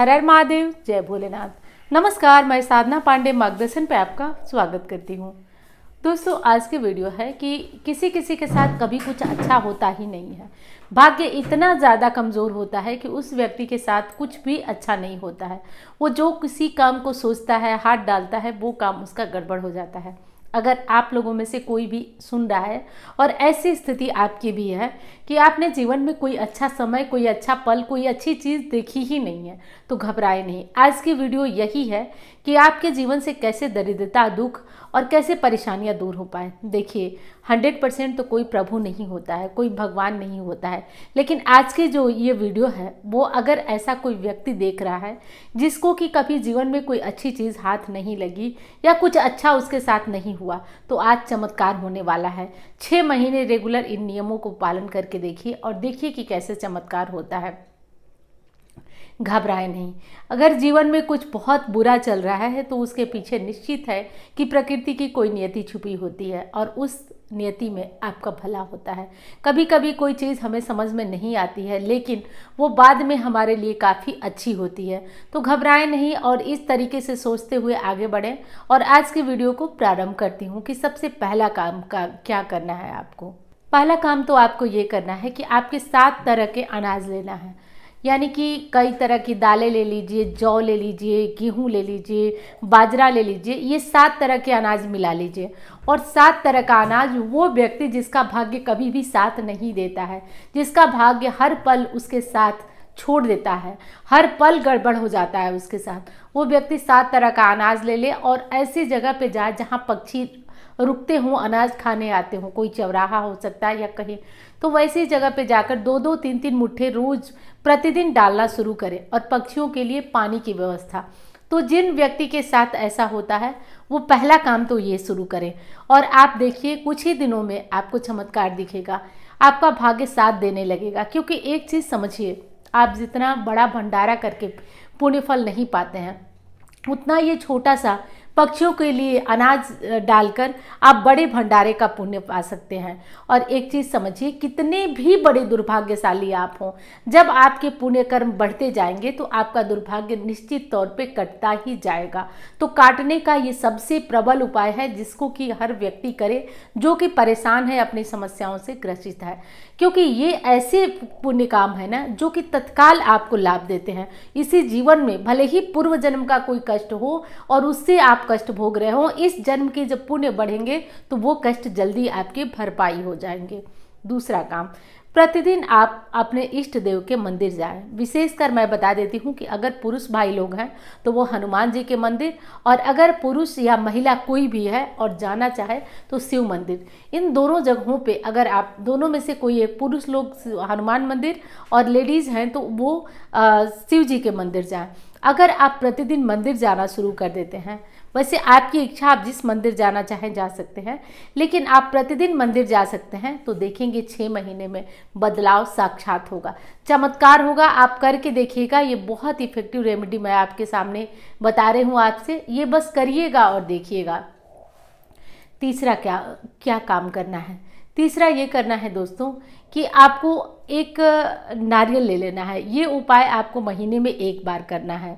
हर हर महादेव, जय भोलेनाथ। नमस्कार, मैं साधना पांडे मार्गदर्शन पे आपका स्वागत करती हूँ। दोस्तों, आज की वीडियो है कि किसी किसी के साथ कभी कुछ अच्छा होता ही नहीं है। भाग्य इतना ज़्यादा कमज़ोर होता है कि उस व्यक्ति के साथ कुछ भी अच्छा नहीं होता है। वो जो किसी काम को सोचता है, हाथ डालता है, वो काम उसका गड़बड़ हो जाता है। अगर आप लोगों में से कोई भी सुन रहा है और ऐसी स्थिति आपकी भी है कि आपने जीवन में कोई अच्छा समय, कोई अच्छा पल, कोई अच्छी चीज़ देखी ही नहीं है, तो घबराए नहीं। आज की वीडियो यही है कि आपके जीवन से कैसे दरिद्रता, दुख और कैसे परेशानियां दूर हो पाए। देखिए, 100% तो कोई प्रभु नहीं होता है, कोई भगवान नहीं होता है, लेकिन आज की जो ये वीडियो है वो अगर ऐसा कोई व्यक्ति देख रहा है जिसको कि कभी जीवन में कोई अच्छी चीज़ हाथ नहीं लगी या कुछ अच्छा उसके साथ नहीं हुआ, तो आज चमत्कार होने वाला है। 6 महीने रेगुलर इन नियमों को पालन करके देखिए और देखिए कि कैसे चमत्कार होता है। घबराए नहीं। अगर जीवन में कुछ बहुत बुरा चल रहा है तो उसके पीछे निश्चित है कि प्रकृति की कोई नियति छुपी होती है और उस नियति में आपका भला होता है। कभी कभी कोई चीज़ हमें समझ में नहीं आती है, लेकिन वो बाद में हमारे लिए काफ़ी अच्छी होती है। तो घबराएं नहीं और इस तरीके से सोचते हुए आगे बढ़ें। और आज की वीडियो को प्रारंभ करती हूँ कि सबसे पहला काम का क्या करना है आपको। पहला काम तो आपको ये करना है कि आपके 7 तरह के अनाज लेना है। यानी कि कई तरह की दालें ले लीजिए, जौ ले लीजिए, गेहूं ले लीजिए, बाजरा ले लीजिए। ये 7 तरह के अनाज मिला लीजिए। और 7 तरह का अनाज वो व्यक्ति जिसका भाग्य कभी भी साथ नहीं देता है, जिसका भाग्य हर पल उसके साथ छोड़ देता है, हर पल गड़बड़ हो जाता है उसके साथ, वो व्यक्ति 7 तरह का अनाज ले ले और ऐसी जगह पे जाए जहाँ पक्षी रुकते हों, अनाज खाने आते हों। कोई चौराहा हो सकता है या कहीं, तो वैसी जगह पे जाकर 2-2, 3-3 मुट्ठे रोज प्रतिदिन डालना शुरू करें। और पक्षियों के लिए पानी की व्यवस्था। तो जिन व्यक्ति के साथ ऐसा होता है वो पहला काम तो ये शुरू करें और आप देखिए कुछ ही दिनों में आपको चमत्कार दिखेगा, आपका भाग्य साथ देने लगेगा। क्योंकि एक चीज़ समझिए, आप जितना बड़ा भंडारा करके पुण्य फल नहीं पाते हैं, उतना ये छोटा सा पक्षियों के लिए अनाज डालकर आप बड़े भंडारे का पुण्य पा सकते हैं। और एक चीज़ समझिए, कितने भी बड़े दुर्भाग्यशाली आप हों, जब आपके पुण्य कर्म बढ़ते जाएंगे तो आपका दुर्भाग्य निश्चित तौर पे कटता ही जाएगा। तो काटने का ये सबसे प्रबल उपाय है जिसको कि हर व्यक्ति करे जो कि परेशान है, अपनी समस्याओं से ग्रसित है। क्योंकि ये ऐसे पुण्य काम है ना जो कि तत्काल आपको लाभ देते हैं इसी जीवन में। भले ही पूर्व जन्म का कोई कष्ट हो और उससे आप कष्ट भोग रहे हो, इस जन्म के जब पुण्य बढ़ेंगे तो वो कष्ट जल्दी आपकी भरपाई हो जाएंगे। दूसरा काम, प्रतिदिन आप अपने इष्ट देव के मंदिर जाएं। विशेषकर मैं बता देती हूँ कि अगर पुरुष भाई लोग हैं तो वो हनुमान जी के मंदिर, और अगर पुरुष या महिला कोई भी है और जाना चाहे तो शिव मंदिर। इन दोनों जगहों पे अगर आप दोनों में से कोई एक, पुरुष लोग हनुमान मंदिर और लेडीज़ हैं तो वो शिव जी के मंदिर जाएं। अगर आप प्रतिदिन मंदिर जाना शुरू कर देते हैं, वैसे आपकी इच्छा, आप जिस मंदिर जाना चाहें जा सकते हैं, लेकिन आप प्रतिदिन मंदिर जा सकते हैं, तो देखेंगे 6 महीने में बदलाव साक्षात होगा, चमत्कार होगा। आप करके देखिएगा, ये बहुत इफेक्टिव रेमेडी मैं आपके सामने बता रही हूँ आपसे, ये बस करिएगा और देखिएगा। तीसरा क्या काम करना है? तीसरा ये करना है दोस्तों कि आपको एक नारियल ले लेना है। ये उपाय आपको महीने में 1 बार करना है।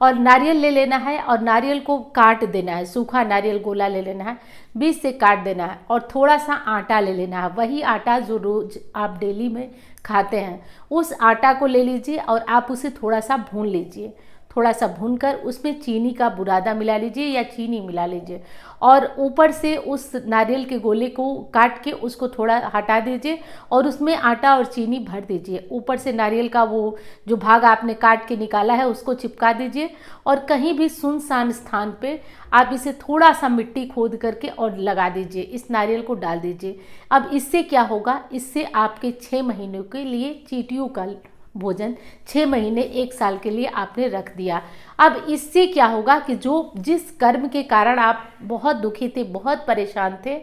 और नारियल ले लेना है और नारियल को काट देना है, सूखा नारियल गोला ले लेना है, बीच से काट देना है। और थोड़ा सा आटा ले लेना है, वही आटा जो रोज आप डेली में खाते हैं, उस आटा को ले लीजिए और आप उसे थोड़ा सा भून लीजिए। थोड़ा सा भूनकर उसमें चीनी का बुरादा मिला लीजिए या चीनी मिला लीजिए और ऊपर से उस नारियल के गोले को काट के उसको थोड़ा हटा दीजिए और उसमें आटा और चीनी भर दीजिए। ऊपर से नारियल का वो जो भाग आपने काट के निकाला है उसको चिपका दीजिए और कहीं भी सुनसान स्थान पे आप इसे थोड़ा सा मिट्टी खोद करके और लगा दीजिए, इस नारियल को डाल दीजिए। अब इससे क्या होगा, इससे आपके 6 महीनों के लिए चींटियों का भोजन 6 महीने 1 साल के लिए आपने रख दिया। अब इससे क्या होगा कि जिस कर्म के कारण आप बहुत दुखी थे, बहुत परेशान थे,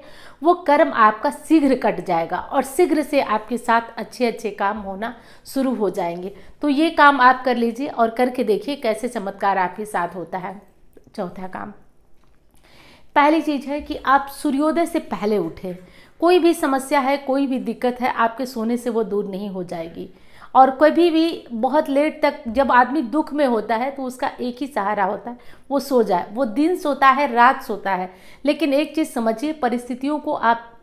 वो कर्म आपका शीघ्र कट जाएगा और शीघ्र से आपके साथ अच्छे अच्छे काम होना शुरू हो जाएंगे। तो ये काम आप कर लीजिए और करके देखिए कैसे चमत्कार आपके साथ होता है। चौथा काम, पहली चीज़ है कि आप सूर्योदय से पहले उठें। कोई भी समस्या है, कोई भी दिक्कत है, आपके सोने से वो दूर नहीं हो जाएगी। और कभी भी बहुत लेट तक जब आदमी दुख में होता है तो उसका एक ही सहारा होता है, वो सो जाए। वो दिन सोता है, रात सोता है, लेकिन एक चीज़ समझिए, परिस्थितियों को आप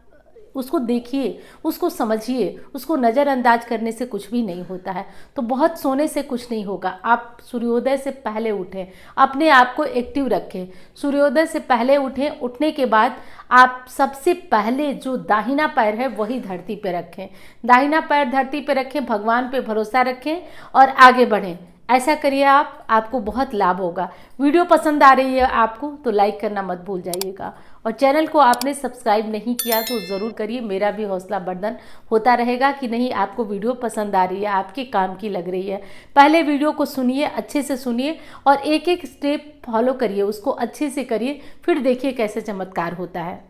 उसको देखिए, उसको समझिए, उसको नज़रअंदाज करने से कुछ भी नहीं होता है। तो बहुत सोने से कुछ नहीं होगा। आप सूर्योदय से पहले उठें, अपने आप को एक्टिव रखें। सूर्योदय से पहले उठें, उठने के बाद आप सबसे पहले जो दाहिना पैर है वही धरती पे रखें। दाहिना पैर धरती पे रखें, भगवान पे भरोसा रखें और आगे बढ़ें। ऐसा करिए आप, आपको बहुत लाभ होगा। वीडियो पसंद आ रही है आपको तो लाइक करना मत भूल जाइएगा, और चैनल को आपने सब्सक्राइब नहीं किया तो ज़रूर करिए। मेरा भी हौसला वर्धन होता रहेगा कि नहीं, आपको वीडियो पसंद आ रही है, आपके काम की लग रही है। पहले वीडियो को सुनिए, अच्छे से सुनिए और एक एक स्टेप फॉलो करिए, उसको अच्छे से करिए, फिर देखिए कैसे चमत्कार होता है।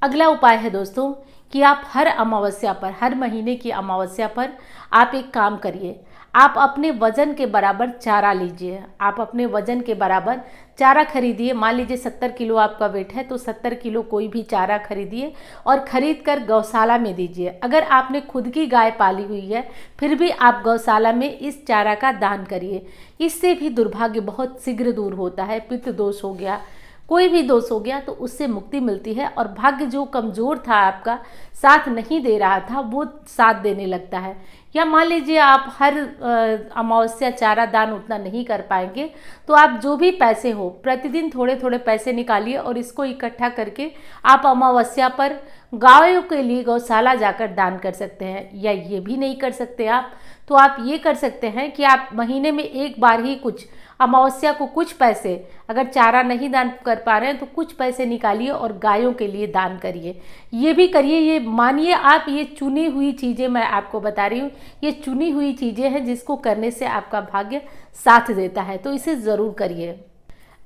अगला उपाय है दोस्तों कि आप हर अमावस्या पर, हर महीने की अमावस्या पर आप एक काम करिए। आप अपने वजन के बराबर चारा लीजिए। आप अपने वजन के बराबर चारा खरीदिए। मान लीजिए 70 किलो आपका वेट है तो 70 किलो कोई भी चारा खरीदिए और ख़रीद कर गौशाला में दीजिए। अगर आपने खुद की गाय पाली हुई है फिर भी आप गौशाला में इस चारा का दान करिए। इससे भी दुर्भाग्य बहुत शीघ्र दूर होता है। पित्त दोष हो गया, कोई भी दोष हो गया तो उससे मुक्ति मिलती है, और भाग्य जो कमज़ोर था, आपका साथ नहीं दे रहा था, वो साथ देने लगता है। या मान लीजिए आप हर अमावस्या चारा दान उतना नहीं कर पाएंगे तो आप जो भी पैसे हो प्रतिदिन थोड़े थोड़े पैसे निकालिए और इसको इकट्ठा करके आप अमावस्या पर गायों के लिए गौशाला जाकर दान कर सकते हैं। या ये भी नहीं कर सकते आप तो आप ये कर सकते हैं कि आप महीने में एक बार ही कुछ अमावस्या को कुछ पैसे, अगर चारा नहीं दान कर पा रहे हैं तो कुछ पैसे निकालिए और गायों के लिए दान करिए। ये भी करिए। ये मानिए आप, ये चुनी हुई चीज़ें मैं आपको बता रही हूँ, ये चुनी हुई चीज़ें हैं जिसको करने से आपका भाग्य साथ देता है, तो इसे ज़रूर करिए।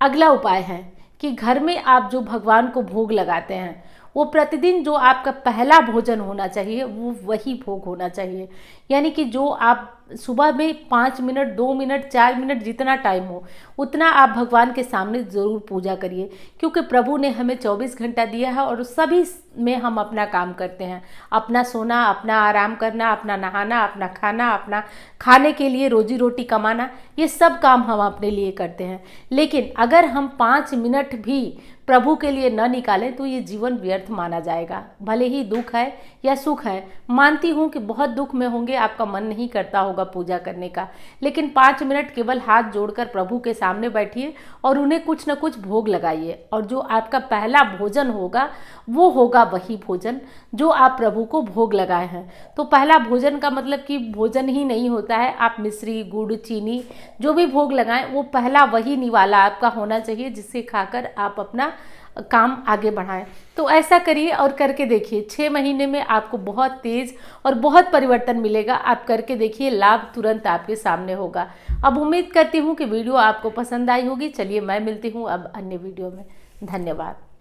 अगला उपाय है कि घर में आप जो भगवान को भोग लगाते हैं वो प्रतिदिन जो आपका पहला भोजन होना चाहिए वो वही भोग होना चाहिए। यानी कि जो आप सुबह में 5 मिनट, 2 मिनट, 4 मिनट, जितना टाइम हो उतना आप भगवान के सामने ज़रूर पूजा करिए, क्योंकि प्रभु ने हमें 24 घंटा दिया है और सभी में हम अपना काम करते हैं। अपना सोना, अपना आराम करना, अपना नहाना, अपना खाना, अपना खाने के लिए रोजी रोटी कमाना, ये सब काम हम अपने लिए करते हैं। लेकिन अगर हम 5 मिनट भी प्रभु के लिए न निकालें तो ये जीवन व्यर्थ माना जाएगा। भले ही दुख है या सुख है, मानती हूँ कि बहुत दुख में होंगे, आपका मन नहीं करता होगा पूजा करने का, लेकिन 5 मिनट केवल हाथ जोड़कर प्रभु के सामने बैठिए और उन्हें कुछ न कुछ भोग लगाइए। और जो आपका पहला भोजन होगा वो होगा वही भोजन जो आप प्रभु को भोग लगाए हैं। तो पहला भोजन का मतलब कि भोजन ही नहीं होता है, आप मिश्री, गुड़, चीनी जो भी भोग लगाएं वो पहला वही निवाला आपका होना चाहिए जिससे खाकर आप अपना काम आगे बढ़ाएं। तो ऐसा करिए और करके देखिए। 6 महीने में आपको बहुत तेज़ और बहुत परिवर्तन मिलेगा। आप करके देखिए, लाभ तुरंत आपके सामने होगा। अब उम्मीद करती हूँ कि वीडियो आपको पसंद आई होगी। चलिए मैं मिलती हूँ अब अन्य वीडियो में। धन्यवाद।